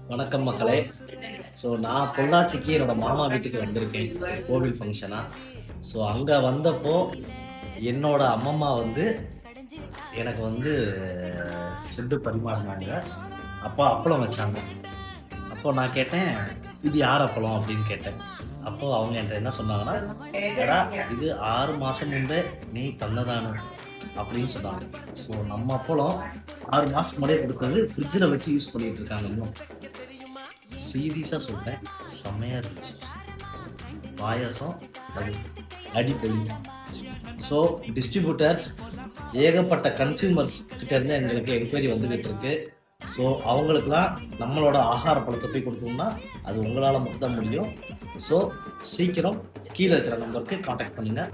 வணக்கம் மக்களே. ஸோ நான் பொள்ளாச்சிக்கு என்னோடய மாமா வீட்டுக்கு வந்திருக்கேன் கோவில் ஃபங்க்ஷனாக. ஸோ அங்கே வந்தப்போ என்னோட அம்மம்மா வந்து எனக்கு வந்து ஃபுட்டு பரிமாறினாங்க. அப்பளம் வச்சாங்க. அப்போது நான் கேட்டேன், இது யார் அப்பளம் அப்படின்னு கேட்டேன். அப்போது அவங்க என்கிட்ட என்ன சொன்னாங்கன்னா, ஏடா இது 6 மாதம் முன்பே நீ தன்னதானு அப்படின்னு சொன்னாங்க. ஸோ நம்ம அப்பளம் 6 மாதத்துக்கு முன்னாடியே கொடுத்தது ஃப்ரிட்ஜில் வச்சு யூஸ் பண்ணிகிட்டு இருக்காங்க. இன்னும் சீரியஸாக சொல்கிறேன், செம்மையாக இருந்துச்சு பாயாசம். அது அடிப்பொலி. ஸோ டிஸ்ட்ரிபியூட்டர்ஸ், ஏகப்பட்ட கன்சியூமர்ஸ் கிட்டேருந்து எங்களுக்கு என்கொயரி வந்துக்கிட்டு இருக்கு. ஸோ அவங்களுக்குலாம் நம்மளோட ஆகார பழத்தை போய் கொடுத்தோம்னா அது உங்களால் மட்டும்தான் முடியும். ஸோ சீக்கிரம் கீழே இருக்கிற நம்பருக்கு காண்டாக்ட் பண்ணுங்கள்.